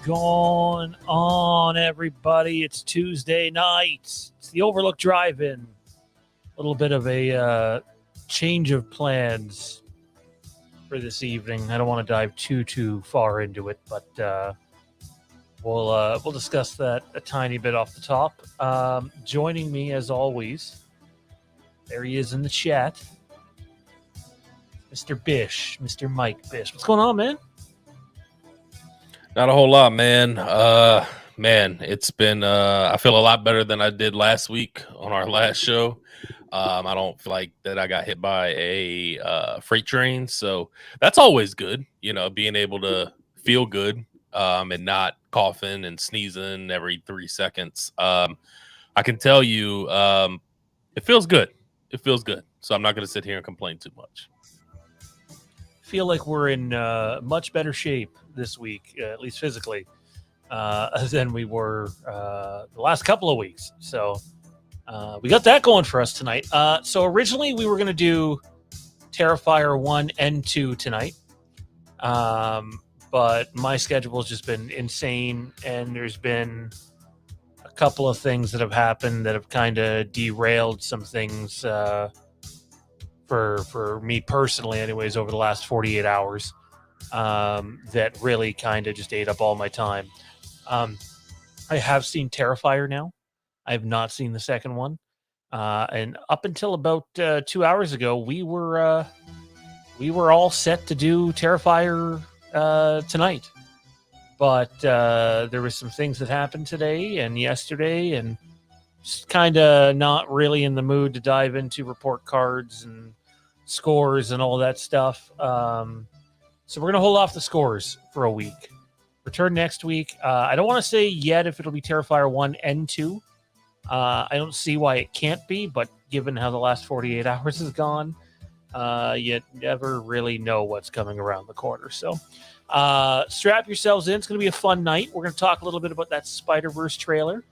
going on, everybody? It's Tuesday night. It's the Overlook Drive-In. A little bit of a change of plans for this evening. I don't want to dive too far into it, but we'll discuss that a tiny bit off the top. Joining me, as always, there he is in the chat, Mr. Bish, Mr. Mike Bish. What's going on, man? Not a whole lot, man. Man, it's been I feel a lot better than I did last week on our last show. I don't feel like that I got hit by a freight train, so that's always good, being able to feel good and not coughing and sneezing every 3 seconds. I can tell you it feels good. It feels good. So I'm not going to sit here and complain too much. Feel like we're in much better shape this week, at least physically, than we were the last couple of weeks. So we got that going for us tonight. So originally we were going to do Terrifier 1 and 2 tonight, but my schedule has just been insane, and there's been a couple of things that have happened that have kind of derailed some things for me personally, anyways, over the last 48 hours, that really kind of just ate up all my time. I have seen Terrifier now. I have not seen the second one. And up until about 2 hours ago, we were all set to do Terrifier tonight. But there was some things that happened today and yesterday, and just kind of not really in the mood to dive into report cards and scores and all that stuff. So we're going to hold off the scores for a week. Return next week. I don't want to say yet if it'll be Terrifier 1 and 2. I don't see why it can't be, but given how the last 48 hours has gone, you never really know what's coming around the corner. So strap yourselves in. It's going to be a fun night. We're going to talk a little bit about that Spider-Verse trailer.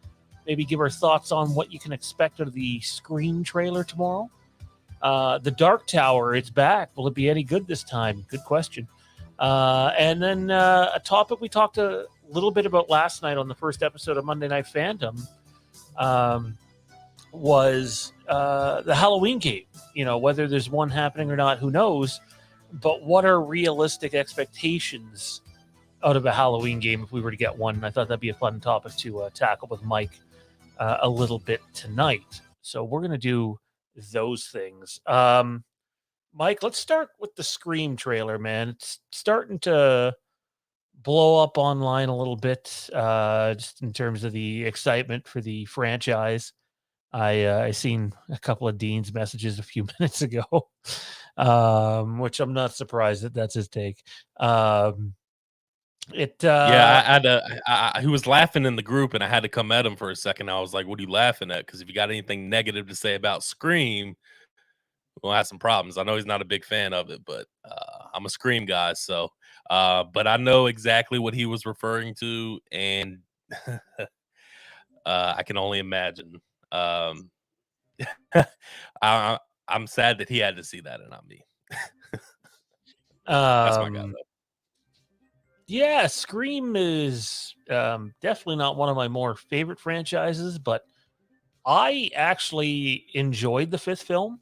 Maybe give our thoughts on what you can expect out of the Scream trailer tomorrow. The Dark Tower, it's back. Will it be any good this time? Good question. And then a topic we talked a little bit about last night on the first episode of Monday Night Fandom was the Halloween game. Whether there's one happening or not, who knows? But what are realistic expectations out of a Halloween game if we were to get one? And I thought that'd be a fun topic to tackle with Mike a little bit tonight. So we're going to do those things. Mike, let's start with the Scream trailer, man. It's starting to blow up online a little bit, just in terms of the excitement for the franchise. I seen a couple of Dean's messages a few minutes ago, which I'm not surprised that's his take. He was laughing in the group, and I had to come at him for a second. I was like, "What are you laughing at?" Because if you got anything negative to say about Scream, we'll have some problems. I know he's not a big fan of it, but I'm a Scream guy, so but I know exactly what he was referring to, and I can only imagine. I'm sad that he had to see that and not me. That's my guy, though. Yeah, Scream is definitely not one of my more favorite franchises, but I actually enjoyed the fifth film.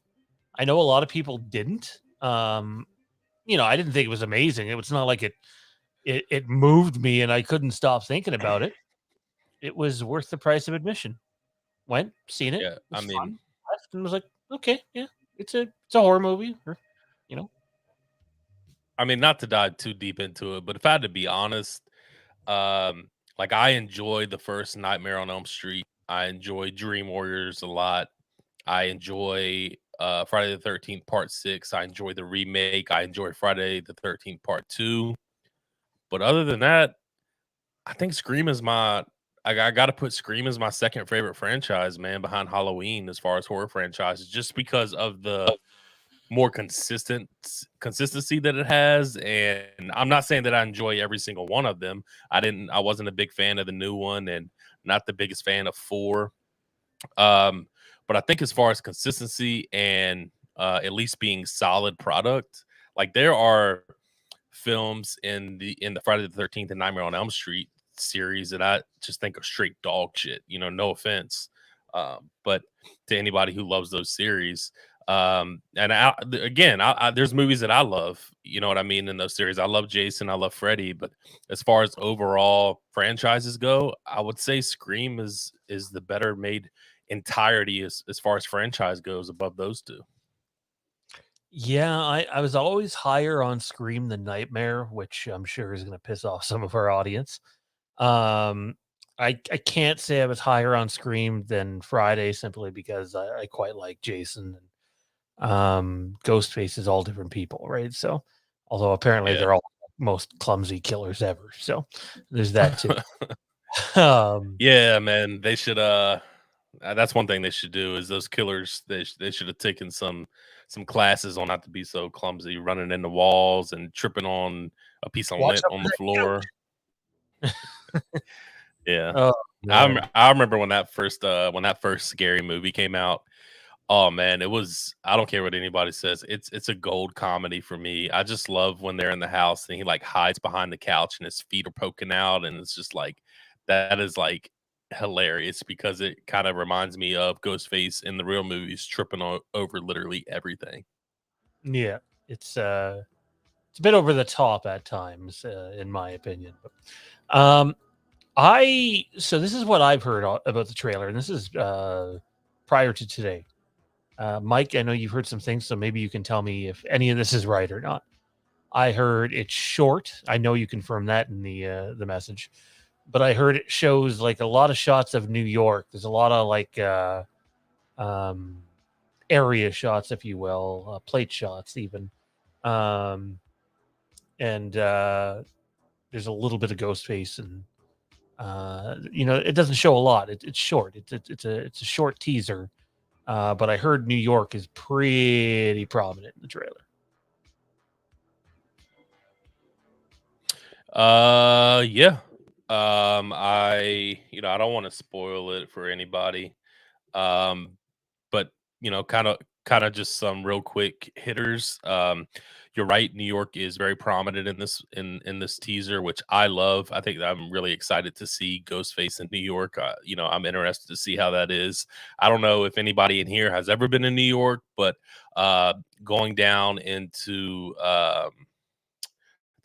I know a lot of people didn't. I didn't think it was amazing. It was not like it moved me and I couldn't stop thinking about it. It was worth the price of admission. Went, seen it. Yeah, I mean, left and was like, okay, yeah, it's a horror movie, I mean, not to dive too deep into it, but if I had to be honest, like I enjoyed the first Nightmare on Elm Street. I enjoy Dream Warriors a lot. I enjoy Friday the 13th Part 6. I enjoy the remake. I enjoy Friday the 13th Part 2. But other than that, I think Scream is I got to put Scream as my second favorite franchise, man, behind Halloween as far as horror franchises, just because of the more consistency that it has. And I'm not saying that I enjoy every single one of them. I wasn't a big fan of the new one, and not the biggest fan of 4. But I think as far as consistency and at least being solid product, like there are films in the Friday the 13th and Nightmare on Elm Street series that I just think are straight dog shit. No offense, but to anybody who loves those series. And again, there's movies that I love. You know what I mean? In those series, I love Jason, I love Freddy, but as far as overall franchises go, I would say Scream is the better made entirety as far as franchise goes above those two. Yeah, I was always higher on Scream than Nightmare, which I'm sure is gonna piss off some of our audience. Um, I can't say I was higher on Scream than Friday simply because I quite like Jason and, Ghostface is all different people, right? So, although apparently Yeah. they're all most clumsy killers ever, so there's that too. Um, Yeah, man, they should that's one thing they should do is those killers they should have taken some classes on not to be so clumsy, running into walls and tripping on a piece of watch lint out on for the that couch. floor. Yeah. Oh, man. I remember when that first scary movie came out. Oh man, it was I don't care what anybody says. It's a gold comedy for me. I just love when they're in the house and he like hides behind the couch and his feet are poking out and it's just like that is like hilarious because it kind of reminds me of Ghostface in the real movies tripping over literally everything. Yeah, it's a bit over the top at times, in my opinion. But, I so this is what I've heard about the trailer, and this is prior to today. Mike, I know you've heard some things, so maybe you can tell me if any of this is right or not. I heard it's short. I know you confirmed that in the message, but I heard it shows like a lot of shots of New York. There's a lot of like um, area shots, if you will, plate shots even, um, and there's a little bit of Ghostface and it doesn't show a lot. It's short. It's a short teaser. But I heard New York is pretty prominent in the trailer. Yeah. I don't want to spoil it for anybody. Um, but kind of just some real quick hitters. You're right, New York is very prominent in this teaser, which I love. I think I'm really excited to see Ghostface in New York. I'm interested to see how that is. I don't know if anybody in here has ever been in New York, but uh, going down into the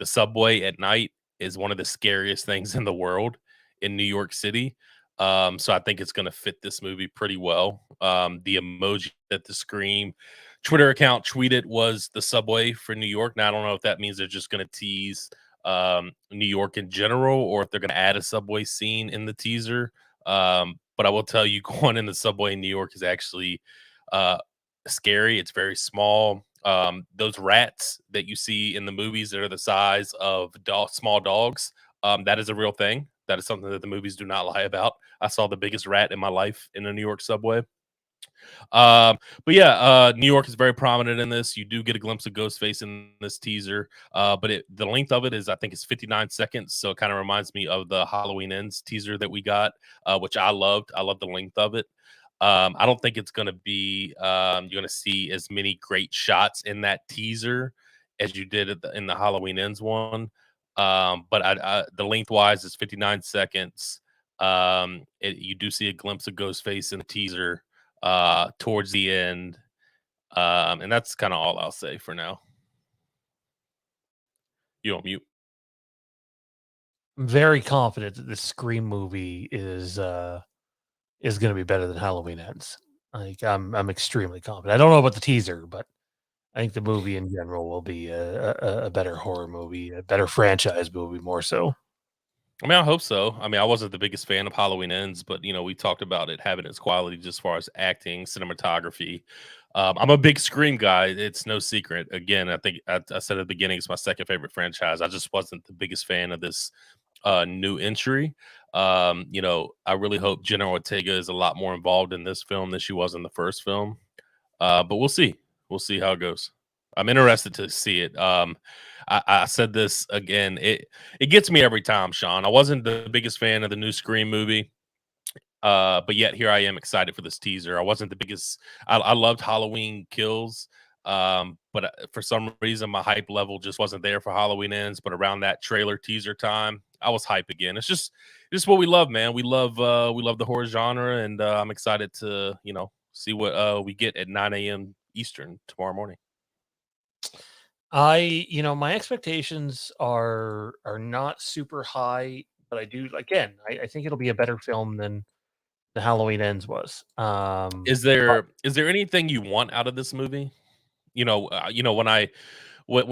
subway at night is one of the scariest things in the world in New York City. So I think it's going to fit this movie pretty well. The emoji that the Scream Twitter account tweeted was the subway for New York. Now I don't know if that means they're just going to tease New York in general, or if they're going to add a subway scene in the teaser. But I will tell you, going in the subway in New York is actually uh, scary. It's very small. Those rats that you see in the movies that are the size of small dogs, that is a real thing. That is something that the movies do not lie about. I saw the biggest rat in my life in a New York subway. But yeah, New York is very prominent in this. You do get a glimpse of Ghostface in this teaser, but the length of it is, I think, it's 59 seconds. So it kind of reminds me of the Halloween Ends teaser that we got, which I loved. I love the length of it. I don't think it's going to be you're going to see as many great shots in that teaser as you did in the Halloween Ends one. But the lengthwise is 59 seconds. You do see a glimpse of Ghostface in the teaser towards the end. And that's kind of all I'll say for now. You on mute? I'm very confident that this Scream movie is going to be better than Halloween Ends. Like I'm extremely confident. I don't know about the teaser, but I think the movie in general will be a better horror movie, a better franchise movie, more so. I mean, I hope so. I mean, I wasn't the biggest fan of Halloween Ends, but we talked about it having its quality just as far as acting, cinematography. I'm a big Scream guy. It's no secret. Again, I think I said at the beginning it's my second favorite franchise. I just wasn't the biggest fan of this new entry. I really hope Jenna Ortega is a lot more involved in this film than she was in the first film. But we'll see. We'll see how it goes. I'm interested to see it. I said this again. It gets me every time, Sean. I wasn't the biggest fan of the new Scream movie, but yet here I am excited for this teaser. I wasn't the biggest. I loved Halloween Kills, but for some reason my hype level just wasn't there for Halloween Ends. But around that trailer teaser time, I was hype again. It's just what we love, man. We love the horror genre, and I'm excited to see what we get at 9 a.m. Eastern tomorrow morning. My expectations are not super high, but I do again, I think it'll be a better film than the Halloween Ends was. Is there anything you want out of this movie? When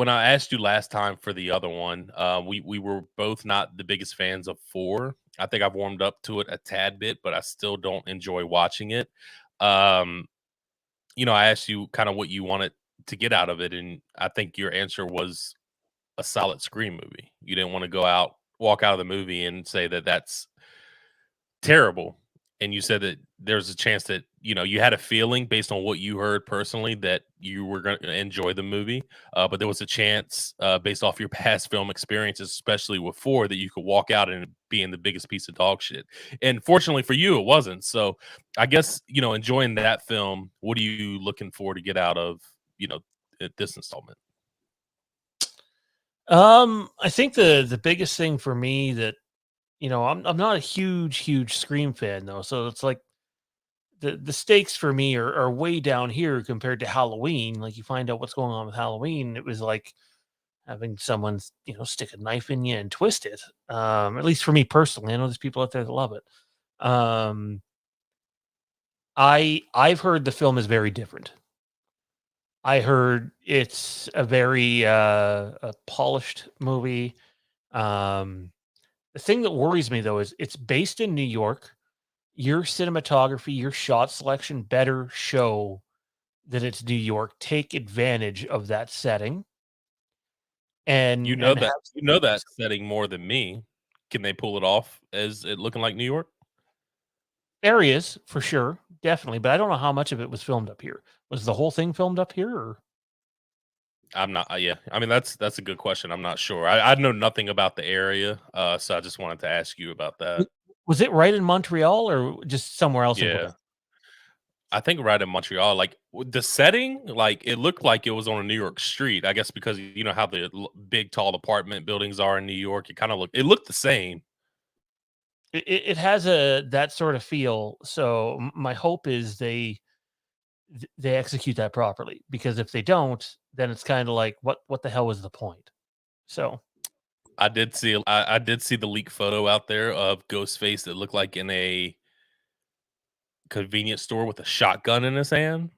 I asked you last time for the other one, we were both not the biggest fans of 4. I think I've warmed up to it a tad bit, but I still don't enjoy watching it. Um, I asked you kind of what you wanted to get out of it, and I think your answer was a solid Scream movie. You didn't want to walk out of the movie and say that that's terrible. And you said that there's a chance that, you had a feeling based on what you heard personally that you were going to enjoy the movie. But there was a chance, based off your past film experiences, especially with 4, that you could walk out and be in the biggest piece of dog shit. And fortunately for you, it wasn't. So I guess, enjoying that film, what are you looking for to get out of, this installment? I think the biggest thing for me that I'm not a huge Scream fan though, so it's like the stakes for me are way down here compared to Halloween. Like you find out what's going on with Halloween, it was like having someone stick a knife in you and twist it. At least for me personally, I know there's people out there that love it. Um, I've heard the film is very different. I heard it's a very a polished movie. Um, the thing that worries me though is it's based in New York. Your cinematography, your shot selection better show that it's New York. Take advantage of that setting and have You know that setting more than me. Can they pull it off as it looking like New York? areas for sure, definitely. But I don't know how much of it was filmed up here. Was the whole thing filmed up here? Or I'm not. Yeah, I mean that's a good question. I'm not sure. I know nothing about the area, so I just wanted to ask you about that. was it right in Montreal or just somewhere else in Yeah, Quebec? I think right in Montreal, like the setting, like it looked like it was on a New York street. I guess because you know how the big tall apartment buildings are in New York. It looked the same. It has a that sort of feel. So my hope is they execute that properly because if they don't, then it's kind of like what the hell was the point? So I did see the leak photo out there of Ghostface that looked like in a convenience store with a shotgun in his hand.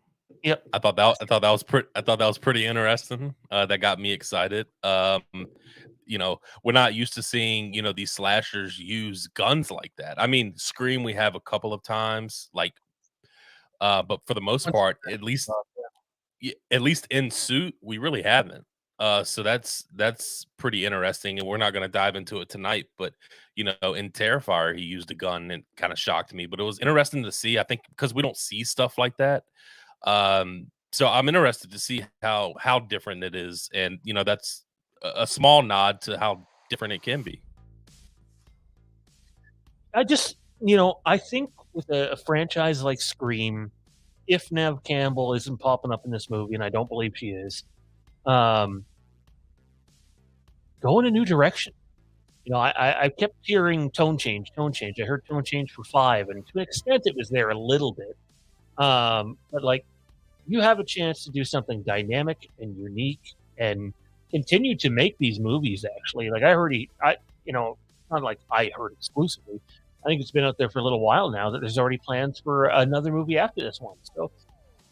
yep. I thought that was pretty interesting. That got me excited. We're not used to seeing, these slashers use guns like that. I mean, Scream we have a couple of times, like, but for the most part, at least in Suit, we really haven't. So that's pretty interesting, and we're not going to dive into it tonight. But in Terrifier, he used a gun and kind of shocked me. But it was interesting to see. I think because we don't see stuff like that. So I'm interested to see how different it is, and that's a small nod to how different it can be. I just, I think with a franchise like Scream, if Nev Campbell isn't popping up in this movie, and I don't believe she is, um, go in a new direction. I kept hearing tone change, tone change. I heard tone change for 5, and to an extent, it was there a little bit. But like, you have a chance to do something dynamic and unique, and continue to make these movies. Actually, like not like I heard exclusively. I think it's been out there for a little while now that there's already plans for another movie after this one. So,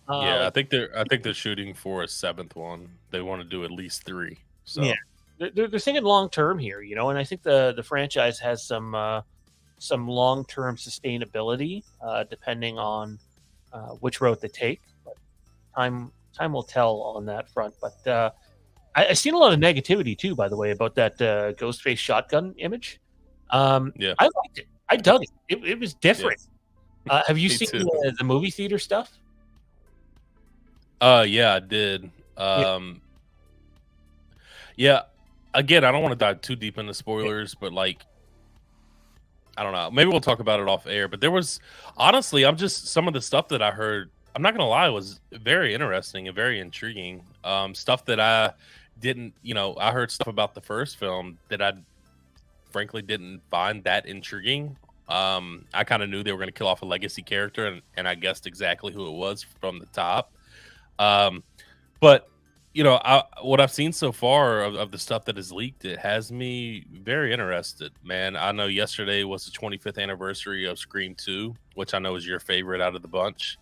Yeah, like, I think they're shooting for a seventh one. They want to do at least three. yeah, So they're thinking long term here, and I think the franchise has some long term sustainability, depending on which road they take. But time will tell on that front. But I've seen a lot of negativity too, by the way, about that Ghostface shotgun image. yeah, I liked it. I dug it. It was yeah, different. Have you me seen too. the movie theater stuff? Yeah, I did. Yeah. Yeah. Again, I don't want to dive too deep into spoilers, but like I don't know. Maybe we'll talk about it off air. But there was honestly, I'm just some of the stuff that I heard I'm not gonna lie, it was very interesting and very intriguing. Stuff that I didn't, I heard stuff about the first film that I frankly didn't find that intriguing. I kind of knew they were going to kill off a legacy character, and I guessed exactly who it was from the top. But what I've seen so far of the stuff that is leaked, it has me very interested, man. I know yesterday was the 25th anniversary of Scream 2, which I know is your favorite out of the bunch.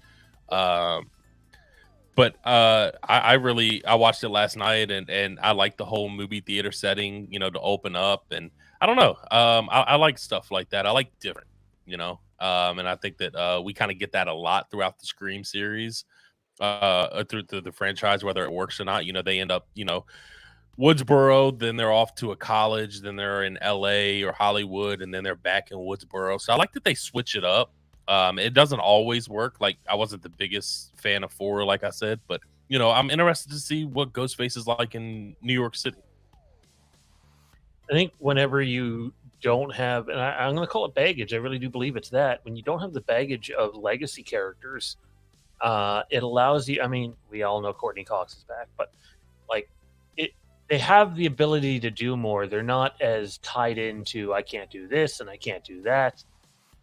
But I watched it last night, and I like the whole movie theater setting, to open up, and I don't know. I like stuff like that. I like different, and I think that we kind of get that a lot throughout the Scream series, through the franchise, whether it works or not. They end up, Woodsboro, then they're off to a college, then they're in LA or Hollywood, and then they're back in Woodsboro. So I like that they switch it up. It doesn't always work. Like, I wasn't the biggest fan of 4, like I said, but I'm interested to see what Ghostface is like in New York City. I think whenever you don't have, and I'm going to call it baggage, I really do believe it's that. When you don't have the baggage of legacy characters, it allows you. I mean, we all know Courtney Cox is back, but like they have the ability to do more. They're not as tied into I can't do this and I can't do that.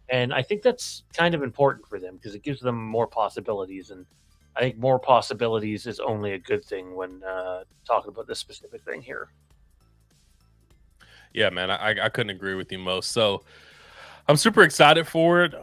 And I think that's kind of important for them because it gives them more possibilities. And I think more possibilities is only a good thing when talking about this specific thing here. Yeah, man, I couldn't agree with you most. So I'm super excited for it.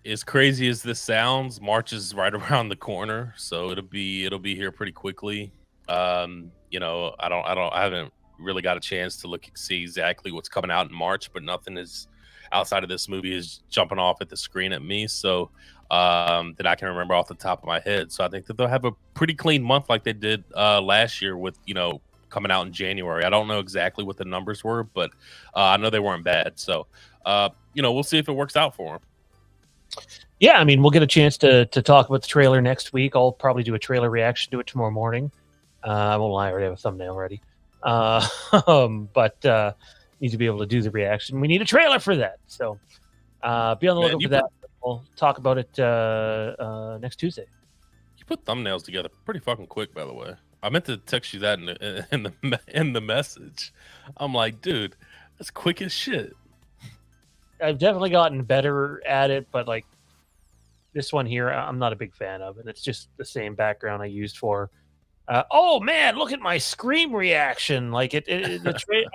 As crazy as this sounds, March is right around the corner, so it'll be here pretty quickly. I haven't really got a chance to see exactly what's coming out in March, but nothing is outside of this movie is jumping off at the screen at me. So that I can remember off the top of my head. So I think that they'll have a pretty clean month like they did last year with, coming out in January. I don't know exactly what the numbers were, but I know they weren't bad. So, we'll see if it works out for them. Yeah, I mean, we'll get a chance to talk about the trailer next week. I'll probably do a trailer reaction to it tomorrow morning. I won't lie, I already have a thumbnail ready. But need to be able to do the reaction. We need a trailer for that. So be on the lookout for that. We'll talk about it next Tuesday. You put thumbnails together pretty fucking quick, by the way. I meant to text you that in the message. I'm like, dude, that's quick as shit. I've definitely gotten better at it, but like this one here, I'm not a big fan of, and it's just the same background I used for. Oh man, look at my Scream reaction! Like I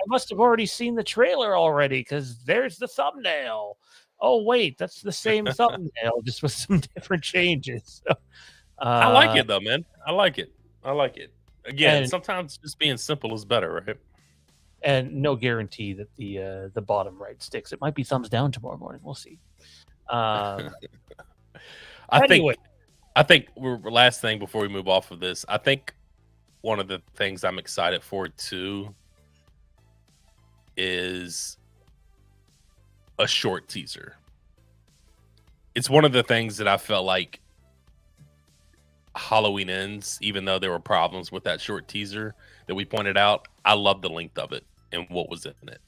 must have already seen the trailer already because there's the thumbnail. Oh wait, that's the same thumbnail, just with some different changes. So, I like it though, man. I like it. Again, sometimes just being simple is better, right? And no guarantee that the bottom right sticks. It might be thumbs down tomorrow morning. We'll see. I Anyway. think last thing before we move off of this, I think one of the things I'm excited for too is a short teaser. It's one of the things that I felt like Halloween Ends, even though there were problems with that short teaser that we pointed out, I love the length of it and what was in it,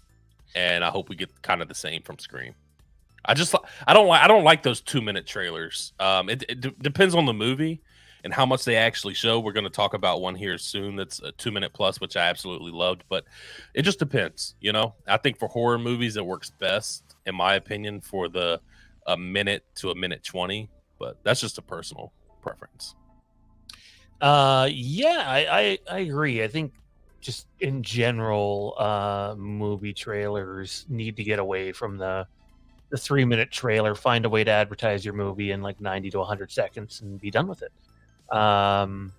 and I hope we get kind of the same from Scream. I don't like those 2-minute trailers. It depends on the movie and how much they actually show. We're going to talk about one here soon that's a 2-minute plus, which I absolutely loved, but it just depends. I think for horror movies it works best, in my opinion, for a minute to a minute 20, but that's just a personal preference. Yeah, I agree. I think just in general, movie trailers need to get away from the 3-minute trailer. Find a way to advertise your movie in like 90 to 100 seconds and be done with it. So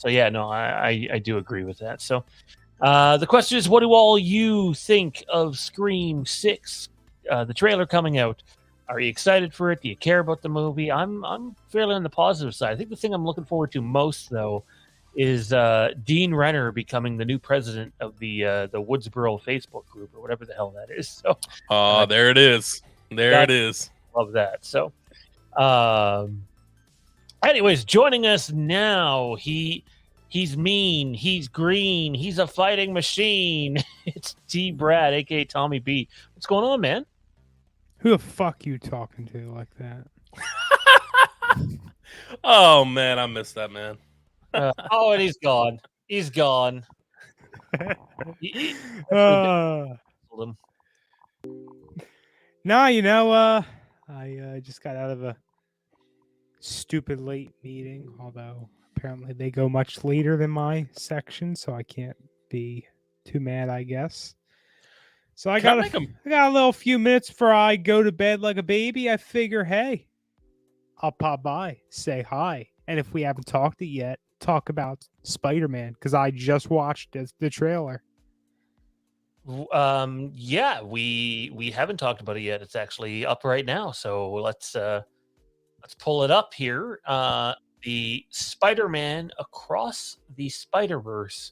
yeah, no, I do agree with that. So the question is, what do all you think of Scream 6, the trailer coming out? Are you excited for it? Do you care about the movie? I'm fairly on the positive side. I think the thing I'm looking forward to most, though, is Dean Renner becoming the new president of the Woodsboro Facebook group or whatever the hell that is. So, there it is. It is. Love that. So, anyways, joining us now, he's mean, he's green, he's a fighting machine. It's T. Brad, aka Tommy B. What's going on, man? Who the fuck you talking to like that? Oh man, I missed that man. Oh, and he's gone. He's gone. Definitely uh, canceled him. no, I just got out of a stupid late meeting, although apparently they go much later than my section, so I can't be too mad, I guess. So I Can I got make a I got a little few minutes before I go to bed like a baby. I figure, hey, I'll pop by, say hi, and if we haven't talked it yet, talk about Spider-Man because I just watched the trailer. Yeah, we haven't talked about it yet. It's actually up right now, so let's pull it up here. The Spider-Man Across the Spider-Verse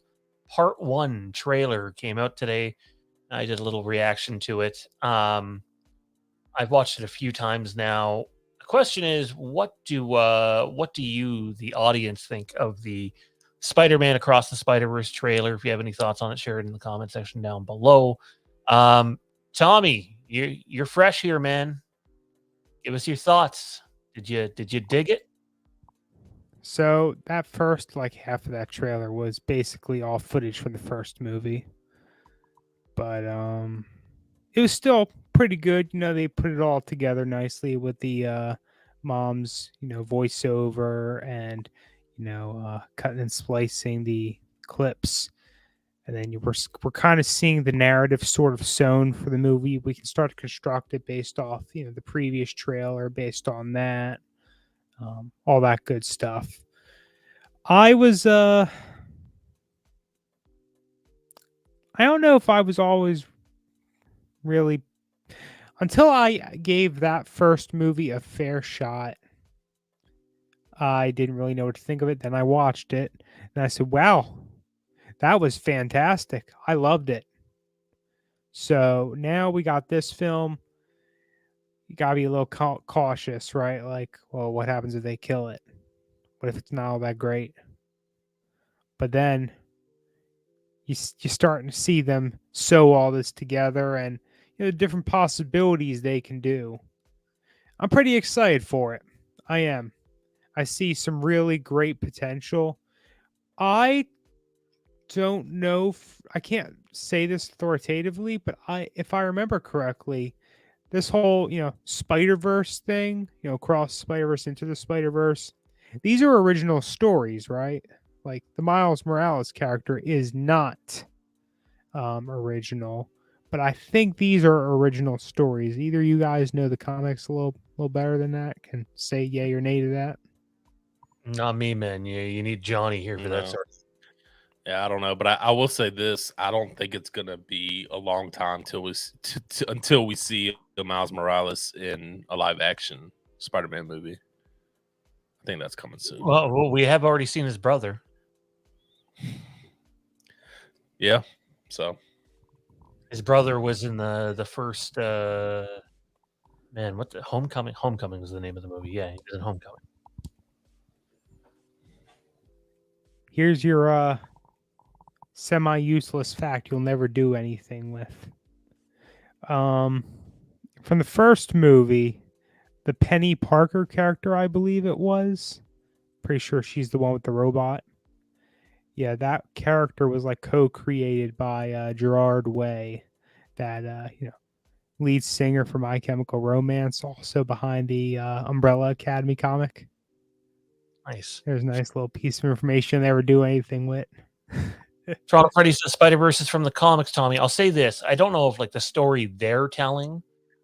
Part 1 trailer came out today. I did a little reaction to it. I've watched it a few times now. The question is, what do you, the audience, think of the Spider-Man Across the Spider-Verse trailer? If you have any thoughts on it, share it in the comment section down below. Tommy, you're fresh here, man. Give us your thoughts. Did you dig it? So that first like half of that trailer was basically all footage from the first movie, but it was still pretty good. They put it all together nicely with the mom's voiceover and cutting and splicing the clips, and then we're kind of seeing the narrative sort of sewn for the movie. We can start to construct it based off the previous trailer, based on that, all that good stuff. I was I don't know if I was always really, until I gave that first movie a fair shot. I didn't really know what to think of it. Then I watched it and I said, "Wow, that was fantastic. I loved it." So now we got this film. You gotta be a little cautious, right? Like, well, what happens if they kill it? What if it's not all that great? But then you're starting to see them sew all this together, and the different possibilities they can do. I'm pretty excited for it. I am. I see some really great potential. I don't know if I can't say this authoritatively, but if I remember correctly, this whole, Spider-Verse thing, cross Spider-Verse into the Spider-Verse, these are original stories, right? Like the Miles Morales character is not original, but I think these are original stories. Either you guys know the comics a little better than that, can say yay or nay to that. Not me, man. You need Johnny here for that no? sort of. Yeah, I don't know, but I will say this: I don't think it's gonna be a long time till until we see the Miles Morales in a live action Spider-Man movie. I think that's coming soon. Well, we have already seen his brother. Yeah, so His brother was in the first man. What the Homecoming? Homecoming was the name of the movie. Yeah, he was in Homecoming. Here's your semi-useless fact you'll never do anything with. From the first movie, the Penny Parker character, I believe it was. Pretty sure she's the one with the robot. Yeah, that character was like co-created by Gerard Way, that lead singer for My Chemical Romance, also behind the Umbrella Academy comic. Nice. There's a nice little piece of information they never do anything with. Toronto Freddy's The Spider-Verse is from the comics, Tommy. I'll say this: I don't know if like the story they're telling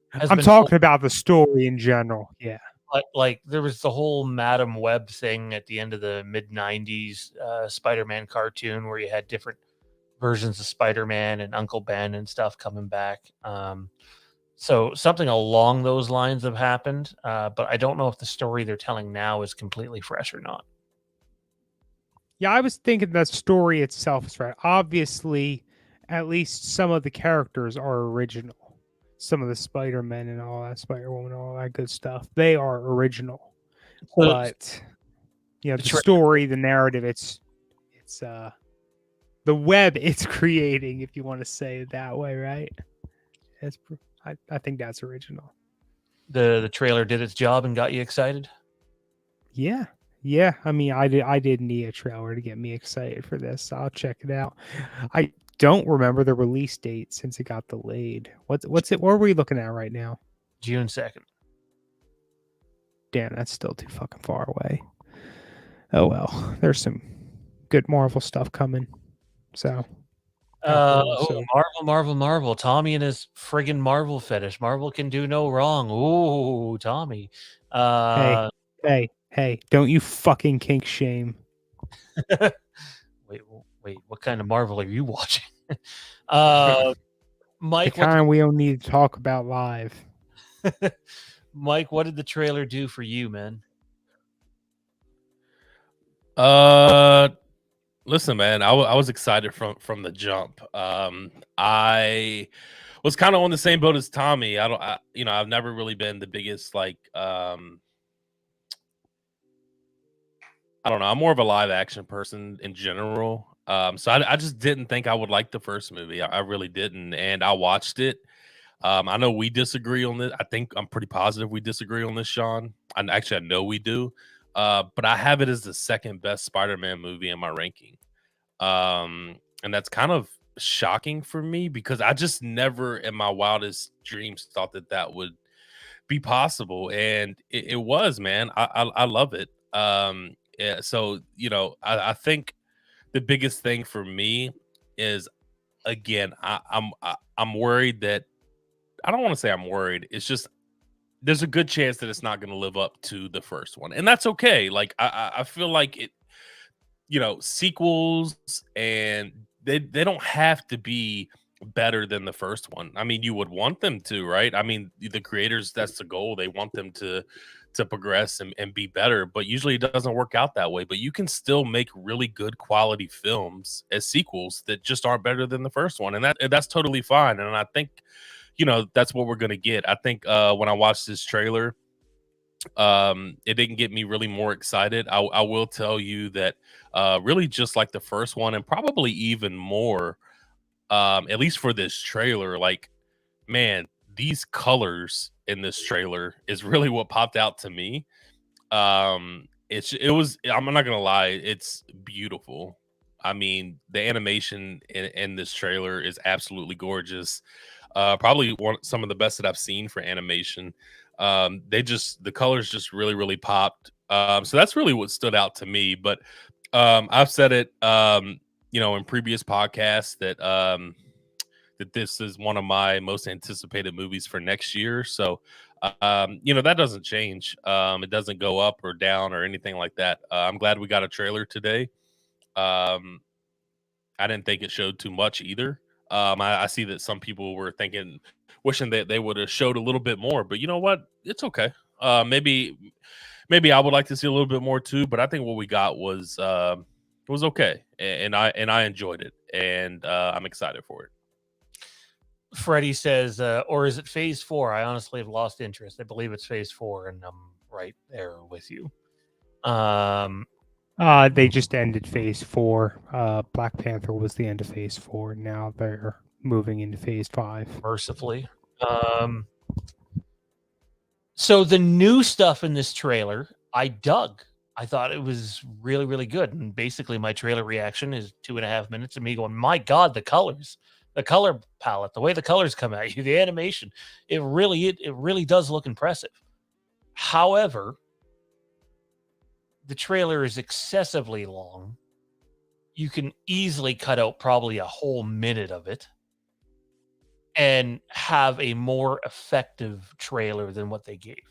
has I'm been talking about the story in general. Yeah. but like there was the whole Madam Web thing at the end of the mid '90s Spider-Man cartoon where you had different versions of Spider-Man and Uncle Ben and stuff coming back. So something along those lines have happened, but I don't know if the story they're telling now is completely fresh or not. Yeah, I was thinking that story itself is right. Obviously, at least some of the characters are original. Some of the Spider-Men and all that, Spider-Woman, all that good stuff. They are original. So But the story, the narrative, it's the web it's creating, if you want to say it that way, right? I think that's original. the trailer did its job and got you excited. Yeah. Yeah, I mean, I did need a trailer to get me excited for this. So I'll check it out. I don't remember the release date since it got delayed. What's it? What are we looking at right now? June 2nd. Damn, that's still too fucking far away. Oh well, there's some good Marvel stuff coming. So we'll see. Marvel. Tommy and his friggin' Marvel fetish. Marvel can do no wrong. Ooh, Tommy. Hey, hey, don't you fucking kink shame. Wait, what kind of Marvel are you watching? The Mike, kind we don't need to talk about live. Mike, what did the trailer do for you, man? Listen, man, I was excited from the jump. I was kind of on the same boat as Tommy. I've never really been the biggest I don't know. I'm more of a live action person in general. So I just didn't think I would like the first movie. I really didn't, and I watched it. I know we disagree on this. I think I'm pretty positive we disagree on this, Sean. I know we do. But I have it as the second best Spider-Man movie in my ranking. And that's kind of shocking for me because I just never in my wildest dreams thought that would be possible. And it was, man. I love it. Yeah, so, I think the biggest thing for me is, again, I'm worried that I don't want to say I'm worried. It's just there's a good chance that it's not going to live up to the first one, and that's okay. Like I feel like it, sequels and they don't have to be better than the first one. I mean, you would want them to, right? I mean, the creators, that's the goal. They want them to progress and be better, but usually it doesn't work out that way. But you can still make really good quality films as sequels that just aren't better than the first one, and that's totally fine. And I think that's what we're gonna get. I think when I watched this trailer, it didn't get me really more excited. I will tell you that really just like the first one and probably even more, at least for this trailer, like, man, these colors in this trailer is really what popped out to me. I'm not gonna lie, it's beautiful. I mean, the animation in this trailer is absolutely gorgeous. Probably some of the best that I've seen for animation. The colors just really, really popped. So that's really what stood out to me. But I've said it, in previous podcasts that this is one of my most anticipated movies for next year. So, that doesn't change. It doesn't go up or down or anything like that. I'm glad we got a trailer today. I didn't think it showed too much either. I see that some people were wishing that they would have showed a little bit more, but you know what? It's okay. Maybe I would like to see a little bit more too, but I think what we got was okay, and I enjoyed it, and I'm excited for it. Freddie says, or is it phase 4? I honestly have lost interest. I believe it's phase 4, and I'm right there with you. They just ended phase 4. Black Panther was the end of phase 4. Now they're moving into phase 5. Mercifully. So the new stuff in this trailer, I dug. I thought it was really, really good. And basically my trailer reaction is 2.5 minutes of me going, my God, the colors, the color palette, the way the colors come at you, the animation, it really does look impressive. However, the trailer is excessively long. You can easily cut out probably a whole minute of it and have a more effective trailer than what they gave.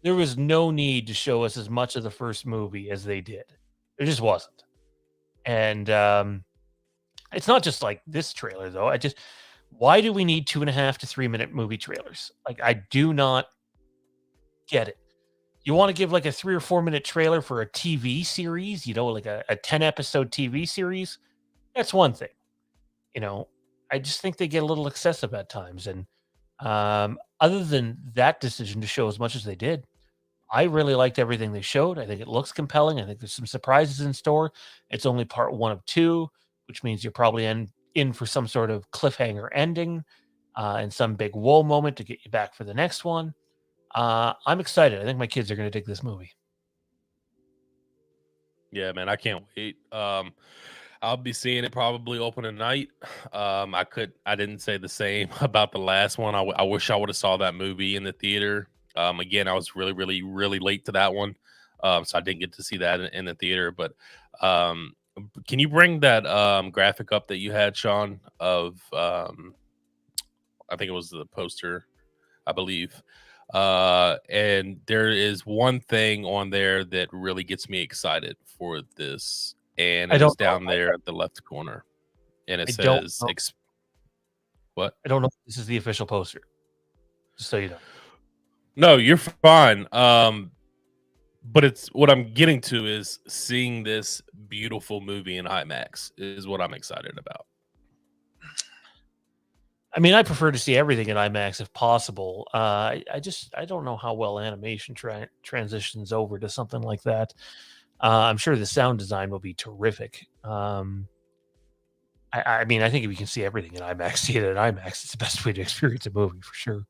There was no need to show us as much of the first movie as they did. There just wasn't. And it's not just like this trailer, though. Why do we need 2.5 to 3 minute movie trailers? Like, I do not get it. You want to give like a 3 or 4 minute trailer for a TV series, like a 10 episode TV series? That's one thing. I just think they get a little excessive at times. And other than that decision to show as much as they did, I really liked everything they showed. I think it looks compelling. I think there's some surprises in store. It's only part 1 of 2, which means you're probably in for some sort of cliffhanger ending and some big whoa moment to get you back for the next one. I'm excited. I think my kids are going to dig this movie. Yeah, man, I can't wait. I'll be seeing it probably opening night. I didn't say the same about the last one. I wish I would have saw that movie in the theater. Again, I was really, really, really late to that one, so I didn't get to see that in the theater. But can you bring that graphic up that you had, Sean? Of I think it was the poster, I believe. And there is one thing on there that really gets me excited for this, and I it is don't know. down there at the left corner, and it I don't says know. what? I don't know if this is the official poster. Just so you know. No, you're fine. But it's what I'm getting to is seeing this beautiful movie in IMAX is what I'm excited about. I mean, I prefer to see everything in IMAX if possible. I don't know how well animation transitions over to something like that. I'm sure the sound design will be terrific. I mean, I think if you can see everything in IMAX, see it in IMAX. It's the best way to experience a movie for sure.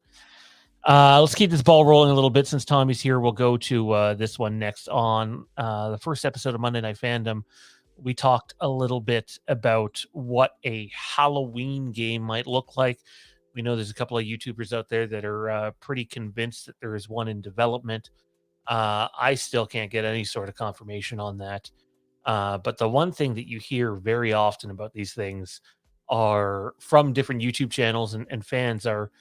Let's keep this ball rolling a little bit since Tommy's here. We'll go to this one next on the first episode of Monday Night Fandom. We talked a little bit about what a Halloween game might look like. We know there's a couple of YouTubers out there that are pretty convinced that there is one in development. I still can't get any sort of confirmation on that. But the one thing that you hear very often about these things are from different YouTube channels and fans are,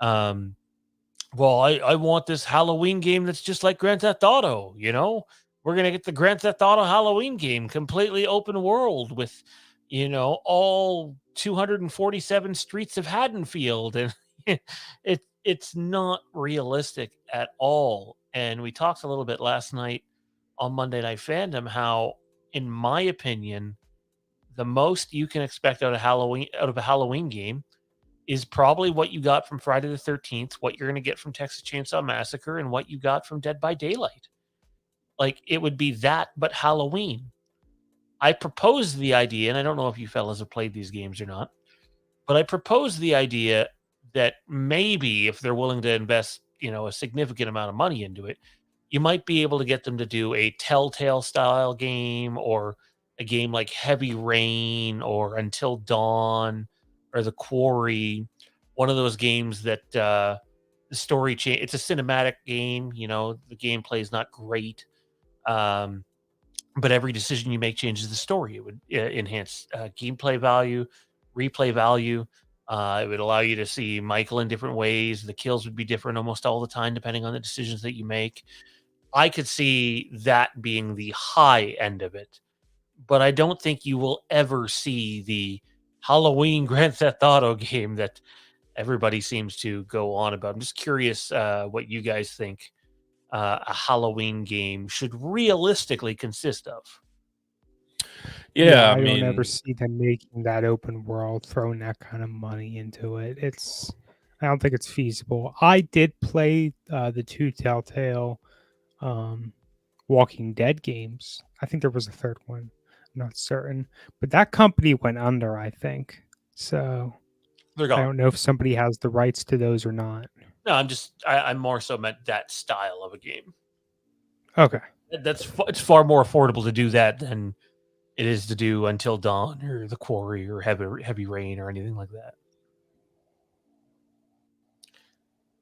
well, I want this Halloween game that's just like Grand Theft Auto, you know? We're going to get the Grand Theft Auto Halloween game, completely open world with, all 247 streets of Haddonfield. And it's not realistic at all. And we talked a little bit last night on Monday Night Fandom how, in my opinion, the most you can expect out of a Halloween game is probably what you got from Friday the 13th, what you're going to get from Texas Chainsaw Massacre, and what you got from Dead by Daylight. Like, it would be that, but Halloween. I proposed the idea, and I don't know if you fellas have played these games or not, but I proposed the idea that maybe if they're willing to invest, a significant amount of money into it, you might be able to get them to do a Telltale style game or a game like Heavy Rain or Until Dawn or The Quarry, one of those games that the story change. It's a cinematic game. The gameplay is not great, but every decision you make changes the story. It would enhance gameplay value, replay value. It would allow you to see Michael in different ways. The kills would be different almost all the time, depending on the decisions that you make. I could see that being the high end of it, but I don't think you will ever see the Halloween Grand Theft Auto game that everybody seems to go on about. I'm just curious what you guys think a Halloween game should realistically consist of. Yeah, I I don't ever mean, see them making that open world, throwing that kind of money into it. I don't think it's feasible. I did play the two Telltale Walking Dead games. I think there was a third one. I'm not certain, but that company went under, I think. So They're I gone. don't know if somebody has the rights to those or not. No, I'm more so meant that style of a game. Okay. It's far more affordable to do that than it is to do Until Dawn or The Quarry or Heavy Rain or anything like that.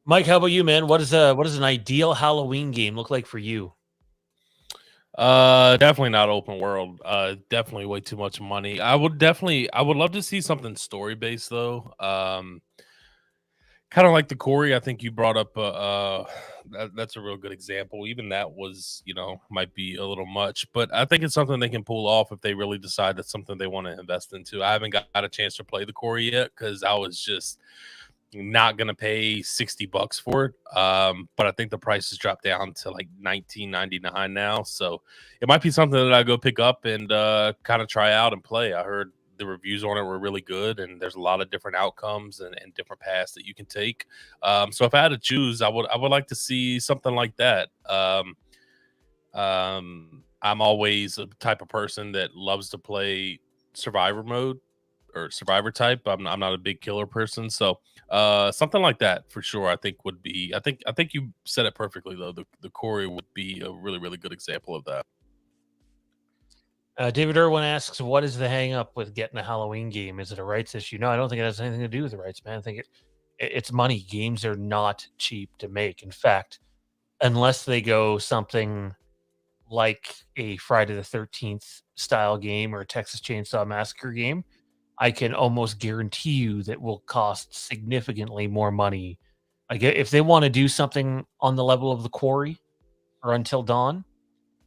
Mike, how about you, man? What does an ideal Halloween game look like for you? definitely not open world. Definitely way too much money. I would love to see something story based though. Kind of like the Corey, I think you brought up. That's a real good example. Even that was, might be a little much, but I think it's something they can pull off if they really decide that's something they want to invest into. I haven't got a chance to play the Corey yet because I was just not gonna pay $60 for it. But I think the price has dropped down to like $19.99 now, so it might be something that I go pick up and kind of try out and play. I heard the reviews on it were really good, and there's a lot of different outcomes and different paths that you can take. So if I had to choose, I would like to see something like that. I'm always a type of person that loves to play survivor mode or survivor type. I'm not a big killer person, so something like that for sure. I think would be. I think you said it perfectly though. The Corey would be a really really good example of that. David Irwin asks, "What is the hang up with getting a Halloween game? Is it a rights issue?" No, I don't think it has anything to do with the rights, man. I think it's money. Games are not cheap to make. In fact, unless they go something like a Friday the 13th style game or a Texas Chainsaw Massacre game, I can almost guarantee you that will cost significantly more money. Like if they want to do something on the level of The Quarry or Until Dawn,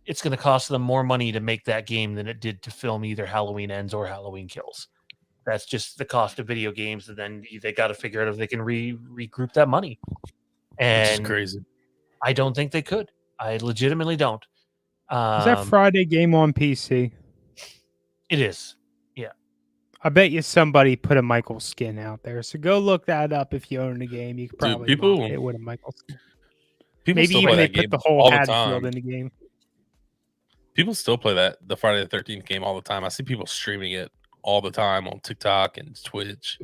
it's going to cost them more money to make that game than it did to film either Halloween Ends or Halloween Kills. That's just the cost of video games, and then they got to figure out if they can regroup that money. Which is And crazy. I don't think they could. I legitimately don't. Is that Friday game on PC? It is. Yeah. I bet you somebody put a Michael skin out there. So go look that up if you own the game. You could probably buy it with a Michael skin. People Maybe still even play they that put game the whole all the Haddonfield time. in the game. People still play the Friday the 13th game all the time. I see people streaming it all the time on TikTok and Twitch.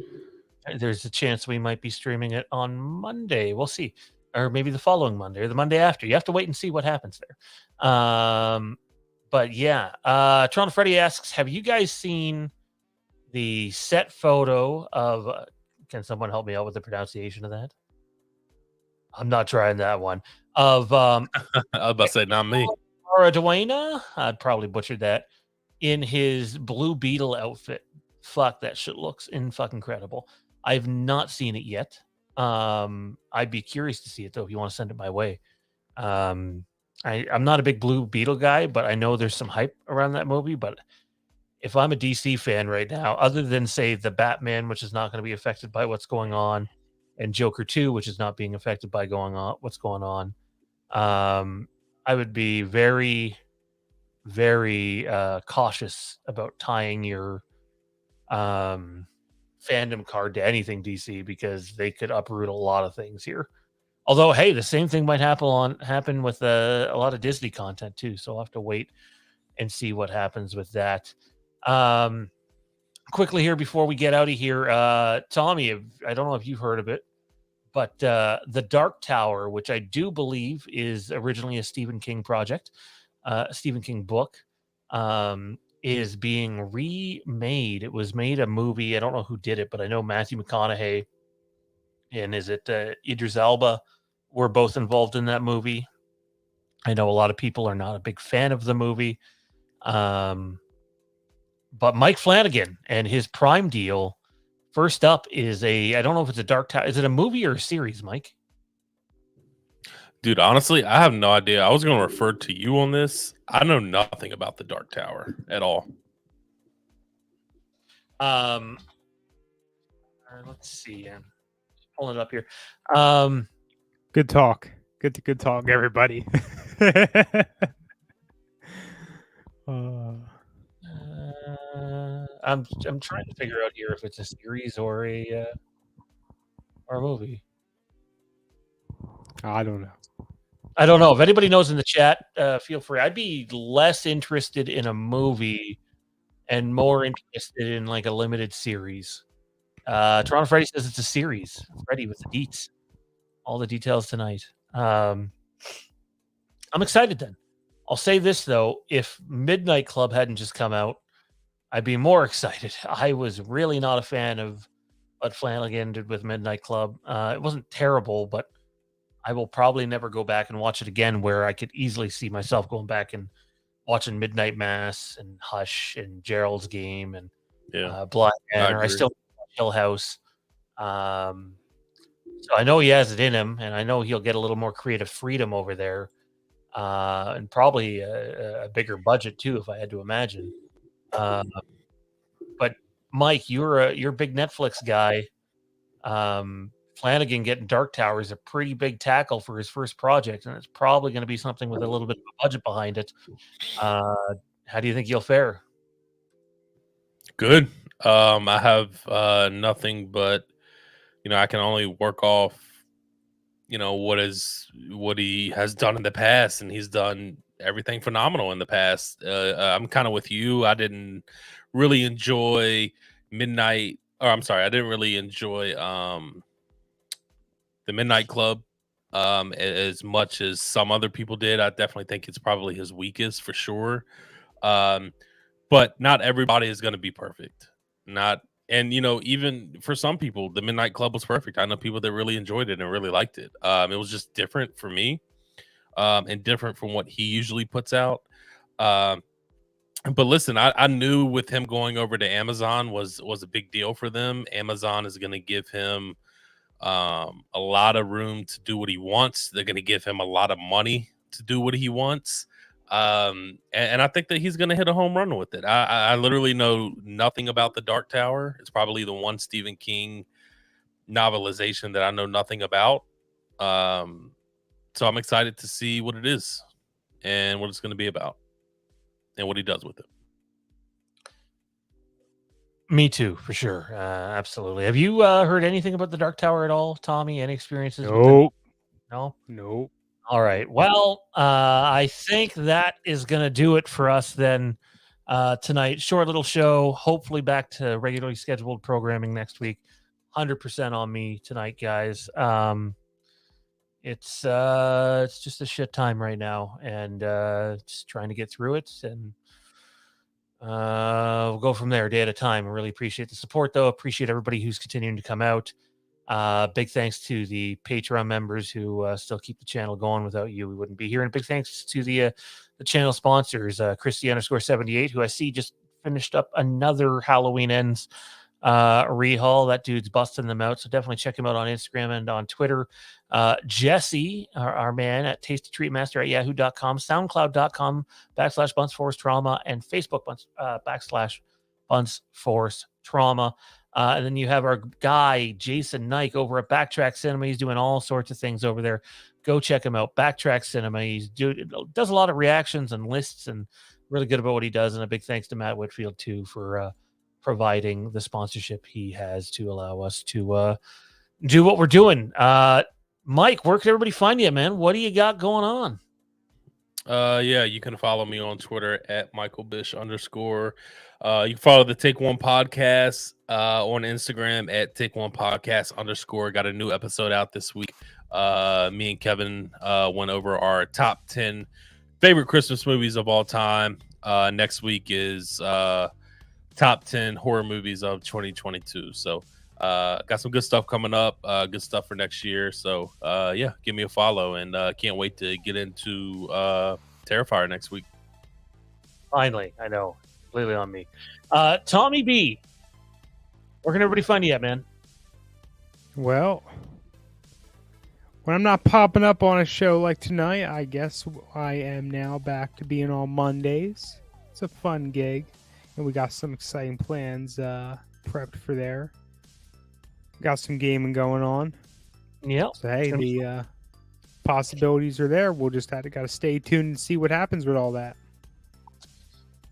There's a chance we might be streaming it on Monday. We'll see. Or maybe the following Monday or the Monday after. You have to wait and see what happens there. But yeah, Toronto Freddy asks, have you guys seen the set photo of can someone help me out with the pronunciation of that? I'm not trying that one. Of I was about to say, not me. Duena, I'd probably butchered that, in his Blue Beetle outfit. Fuck, that shit looks fucking incredible. I've not seen it yet. I'd be curious to see it though if you want to send it my way. I'm not a big Blue Beetle guy, but I know there's some hype around that movie. But if I'm a DC fan right now, other than say the Batman, which is not going to be affected by what's going on, and Joker 2, which is not being affected by what's going on, I would be very, very cautious about tying your fandom card to anything DC because they could uproot a lot of things here. Although, hey, the same thing might happen with a lot of Disney content too. So I'll have to wait and see what happens with that. Quickly here before we get out of here, Tommy, I don't know if you've heard of it, but The Dark Tower, which I do believe is originally a Stephen King project, Stephen King book, is being remade. It was made a movie. I don't know who did it, but I know Matthew McConaughey and Idris Elba were both involved in that movie. I know a lot of people are not a big fan of the movie. But Mike Flanagan and his Prime deal, first up is I don't know if it's a Dark Tower. Is it a movie or a series, Mike? Dude, honestly, I have no idea. I was going to refer to you on this. I know nothing about the Dark Tower at all. Let's see. I'm pulling it up here. Good talk. Good talk, everybody. I'm trying to figure out here if it's a series or a movie. I don't know. I don't know. If anybody knows in the chat, feel free. I'd be less interested in a movie and more interested in like a limited series. Toronto Freddy says it's a series. Freddy with the deets. All the details tonight. I'm excited then. I'll say this though, if Midnight Club hadn't just come out, I'd be more excited. I was really not a fan of what Flanagan did with Midnight Club. It wasn't terrible, but I will probably never go back and watch it again, where I could easily see myself going back and watching Midnight Mass and Hush and Gerald's Game and Blind Manor. I still Hill House. So I know he has it in him, and I know he'll get a little more creative freedom over there, and probably a bigger budget too, if I had to imagine. But Mike, you're a big Netflix guy. Flanagan getting Dark Tower is a pretty big tackle for his first project, and it's probably going to be something with a little bit of a budget behind it. How do you think you'll fare? Good. I have nothing but, I can only work off, what he has done in the past, and he's done everything phenomenal in the past. I'm kind of with you. I didn't really enjoy I didn't really enjoy the Midnight Club as much as some other people did. I definitely think it's probably his weakest for sure. but not everybody is going to be perfect. And even for some people, the Midnight Club was perfect. I know people that really enjoyed it and really liked it. It was just different for me, and different from what he usually puts out. But listen, I knew with him going over to Amazon was a big deal for them. Amazon is going to give him a lot of room to do what he wants. They're going to give him a lot of money to do what he wants. And I think that he's going to hit a home run with it. I literally know nothing about The Dark Tower. It's probably the one Stephen King novelization that I know nothing about. So I'm excited to see what it is and what it's going to be about and what he does with it. Me too, for sure. Absolutely. Have you heard anything about The Dark Tower at all, Tommy? Any experiences with it? No? Nope. All right. Well, I think that is going to do it for us then tonight. Short little show. Hopefully back to regularly scheduled programming next week. 100% on me tonight, guys. It's just a shit time right now, and just trying to get through it, and we'll go from there, day at a time. I really appreciate the support, though. Appreciate everybody who's continuing to come out. Big thanks to the Patreon members who still keep the channel going. Without you, we wouldn't be here. And big thanks to the channel sponsors, Christy_78, who I see just finished up another Halloween Ends rehaul. That dude's busting them out, so definitely check him out on Instagram and on Twitter. Jesse, our man at Tasty Treat Master at yahoo.com, soundcloud.com/Bunce Force Trauma, and Facebook /Bunce Force Trauma. And then you have our guy Jason Nike over at Backtrack Cinema. He's doing all sorts of things over there. Go check him out. Backtrack Cinema. Does a lot of reactions and lists, and really good about what he does. And a big thanks to Matt Whitfield too for providing the sponsorship he has to allow us to do what we're doing. Mike, where can everybody find you, man? What do you got going on? Yeah, you can follow me on Twitter at @MichaelBish_. You can follow the Take One Podcast on Instagram at Take One Podcast_. Got a new episode out this week. Me and Kevin went over our top 10 favorite Christmas movies of all time. Next week is top 10 horror movies of 2022. So got some good stuff coming up, good stuff for next year. So yeah, give me a follow, and can't wait to get into Terrifier next week. Finally, I know, completely on me. Tommy B, where can everybody find you at, man? Well, when I'm not popping up on a show like tonight, I guess I am now back to being on Mondays. It's a fun gig, and we got some exciting plans prepped for there. Got some gaming going on. Yep. So hey, the possibilities are there. We'll just got to stay tuned and see what happens with all that.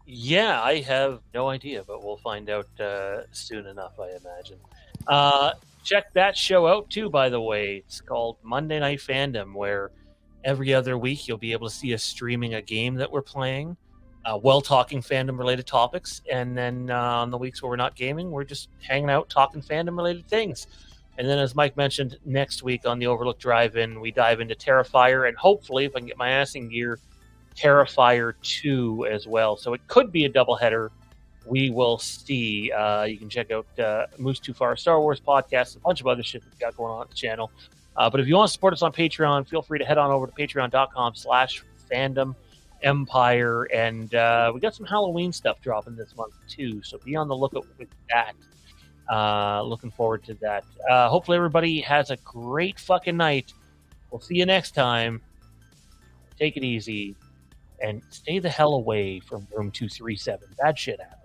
Yeah, I have no idea, but we'll find out soon enough, I imagine. Check that show out too, by the way. It's called Monday Night Fandom, where every other week you'll be able to see us streaming a game that we're playing, while talking fandom-related topics. And then on the weeks where we're not gaming, we're just hanging out talking fandom-related things. And then, as Mike mentioned, next week on the Overlook Drive-In, we dive into Terrifier, and hopefully, if I can get my ass in gear, Terrifier 2 as well. So it could be a doubleheader. We will see. You can check out Moose Too Far Star Wars podcast, a bunch of other shit that we've got going on at the channel. But if you want to support us on Patreon, feel free to head on over to patreon.com/Fandom Empire, and we got some Halloween stuff dropping this month too, so be on the lookout with that. Looking forward to that. Hopefully everybody has a great fucking night. We'll see you next time. Take it easy and stay the hell away from room 237. Bad shit happens.